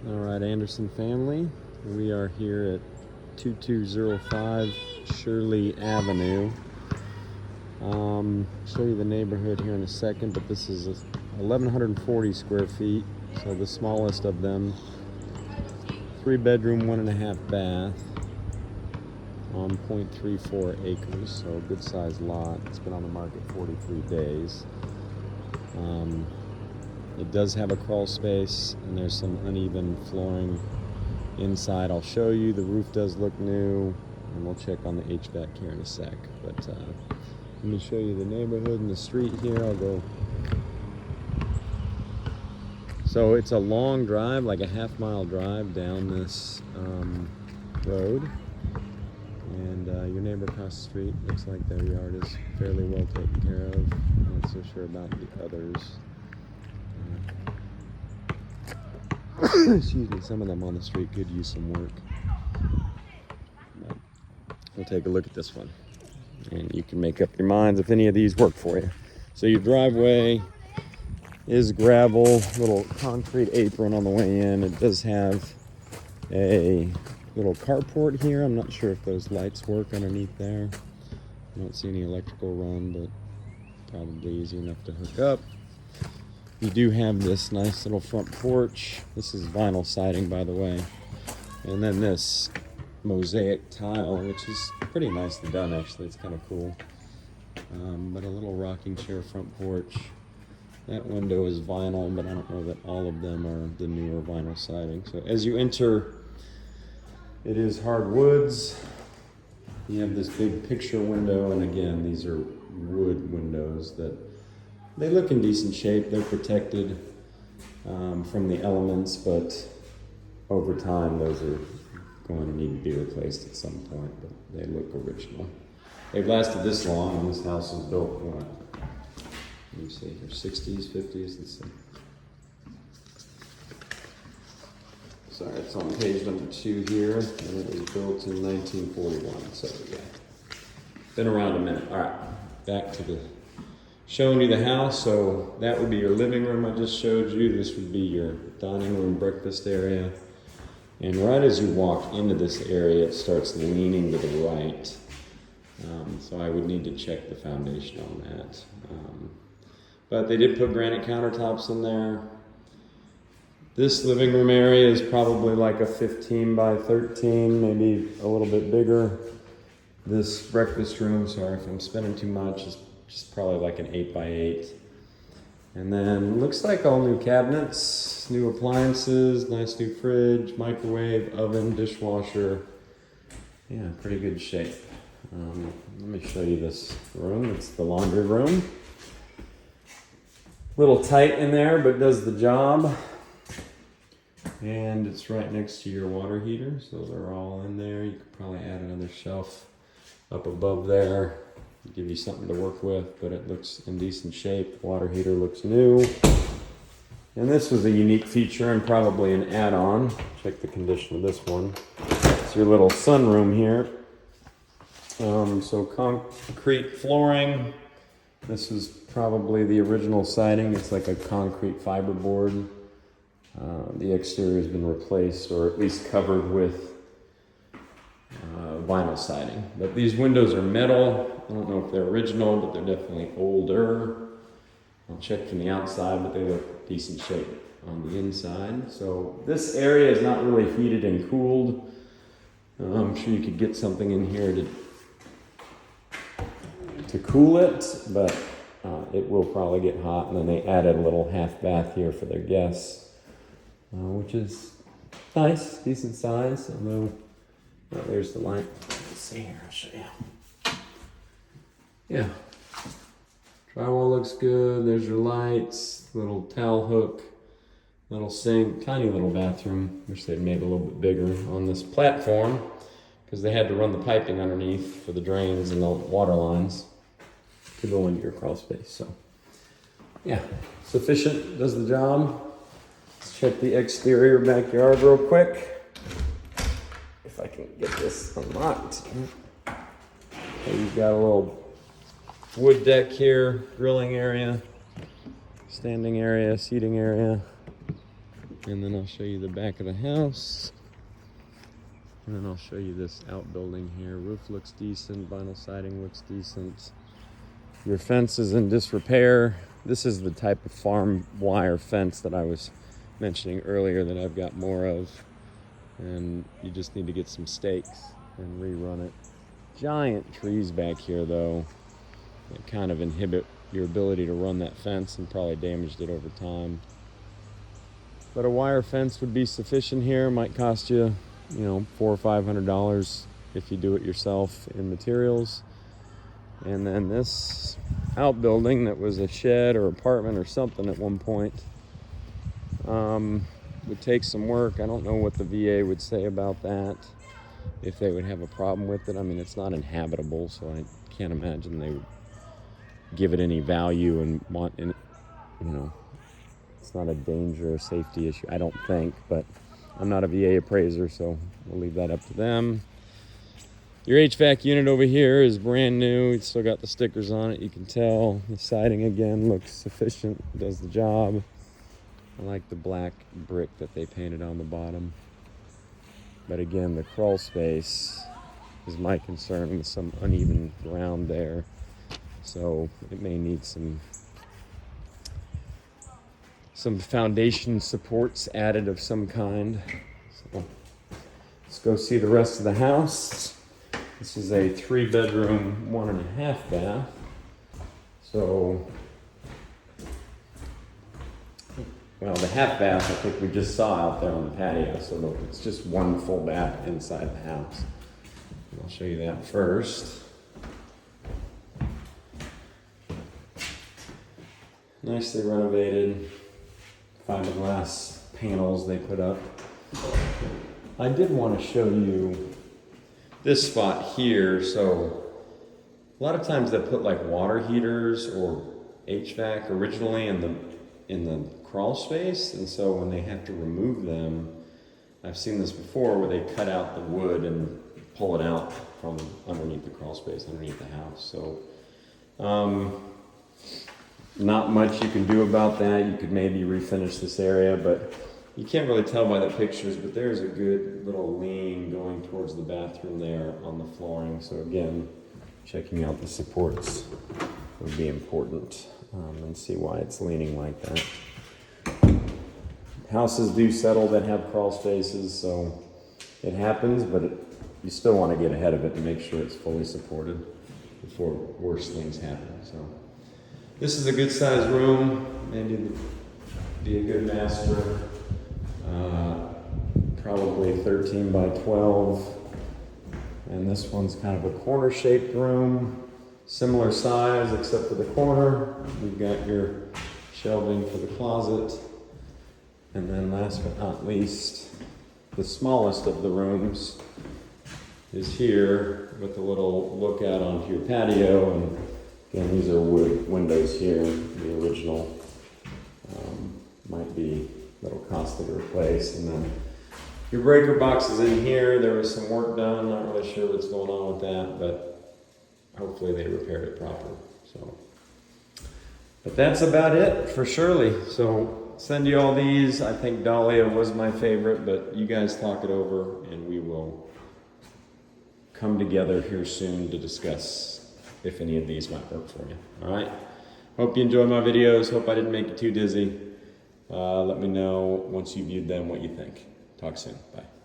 All right, Anderson family, we are here at 2205 Shirley Avenue. Show you the neighborhood here in a second, but this is 1,140 square feet, so the smallest of them. 3-bedroom, 1.5 bath on 0.34 acres, so a good sized lot. It's been on the market 43 days. It does have a crawl space, and there's some uneven flooring inside. I'll show you. The roof does look new, and we'll check on the HVAC here in a sec. But let me show you the neighborhood and the street here. I'll go. So it's a long drive, like a half-mile drive down this road. And your neighbor across the street, looks like their yard is fairly well taken care of. I'm not so sure about the others. Excuse me, some of them on the street could use some work. But we'll take a look at this one, and you can make up your minds if any of these work for you. So your driveway is gravel, little concrete apron on the way in. It does have a little carport here. I'm not sure if those lights work underneath there. I don't see any electrical run, but probably easy enough to hook up. You do have this nice little front porch. This is vinyl siding, by the way. And then this mosaic tile, which is pretty nicely done, actually. It's kind of cool. But a little rocking chair front porch. That window is vinyl, but I don't know that all of them are the newer vinyl siding. So as you enter, it is hardwoods. You have this big picture window, and again, these are wood windows that they look in decent shape. They're protected from the elements, but over time, those are going to need to be replaced at some point, but they look original. They've lasted this long, and this house was built, what? Let me see here, 60s, 50s, let's see. Sorry, it's on page number 2 here, and it was built in 1941, so yeah. Been around a minute. All right, back to the showing you the house. So that would be your living room I just showed you. This would be your dining room, breakfast area. And right as you walk into this area, it starts leaning to the right. So I would need to check the foundation on that. But they did put granite countertops in there. This living room area is probably like a 15 by 13, maybe a little bit bigger. This breakfast room, sorry if I'm spending too much, is just probably like an 8 by 8. And then looks like all new cabinets, new appliances, nice new fridge, microwave, oven, dishwasher. Yeah, pretty good shape. Let me show you this room. It's the laundry room. Little tight in there, but does the job. And it's right next to your water heaters. Those are all in there. You could probably add another shelf up above there. Give you something to work with, but it looks in decent shape. Water heater looks new. And this was a unique feature and probably an add-on. Check the condition of this one. It's your little sunroom here. So concrete flooring. This is probably the original siding. It's like a concrete fiberboard. The exterior has been replaced, or at least covered with vinyl siding. But these windows are metal. I don't know if they're original, but they're definitely older. I'll check from the outside, but they look decent shape on the inside. So this area is not really heated and cooled. I'm sure you could get something in here to cool it, but it will probably get hot. And then they added a little half bath here for their guests, which is nice, decent size. Although, there's the light. Let's see here, I'll show you. Yeah, drywall looks good. There's your lights, little towel hook, little sink, tiny little bathroom. Wish they'd made it a little bit bigger on this platform because they had to run the piping underneath for the drains and the water lines to go into your crawl space. So yeah, sufficient, does the job. Let's check the exterior backyard real quick. If I can get this unlocked. So you've got a little wood deck here, grilling area, standing area, seating area. And then I'll show you the back of the house. And then I'll show you this outbuilding here. Roof looks decent, vinyl siding looks decent. Your fence is in disrepair. This is the type of farm wire fence that I was mentioning earlier that I've got more of. And you just need to get some stakes and rerun it. Giant trees back here though, that kind of inhibit your ability to run that fence and probably damaged it over time. But a wire fence would be sufficient here. Might cost you, $400 or $500 if you do it yourself in materials. And then this outbuilding that was a shed or apartment or something at one point would take some work. I don't know what the VA would say about that, if they would have a problem with it. I mean, it's not inhabitable, so I can't imagine they would give it any value and want, it's not a danger or safety issue, I don't think, but I'm not a VA appraiser, so we'll leave that up to them. Your HVAC unit over here is brand new. It's still got the stickers on it, you can tell. The siding again looks sufficient, does the job. I like the black brick that they painted on the bottom. But again, the crawl space is my concern with some uneven ground there. So it may need some foundation supports added of some kind. So let's go see the rest of the house. This is a 3-bedroom, 1.5 bath. So, well, the half bath I think we just saw out there on the patio. So it's just one full bath inside the house. I'll show you that first. Nicely renovated. Fiberglass panels they put up. I did want to show you this spot here. So a lot of times they put like water heaters or HVAC originally in the crawl space, and so when they have to remove them, I've seen this before where they cut out the wood and pull it out from underneath the crawl space, underneath the house. So not much you can do about that. You could maybe refinish this area, but you can't really tell by the pictures, but there's a good little lean going towards the bathroom there on the flooring. So again, checking out the supports would be important, and see why it's leaning like that. Houses do settle that have crawl spaces, so it happens, but you still want to get ahead of it and make sure it's fully supported before worse things happen. So this is a good sized room, maybe be a good master. Probably 13 by 12. And this one's kind of a corner shaped room, similar size except for the corner. You've got your shelving for the closet. And then last but not least, the smallest of the rooms is here with a little look out onto your patio. And again, these are wood windows here. The original might be a little costly to replace. And then your breaker box is in here. There was some work done. Not really sure what's going on with that, but hopefully they repaired it properly. So, but that's about it for Shirley. So send you all these. I think Dahlia was my favorite, but you guys talk it over and we will come together here soon to discuss if any of these might work for you. All right. Hope you enjoy my videos. Hope I didn't make you too dizzy. Let me know once you viewed them what you think. Talk soon. Bye.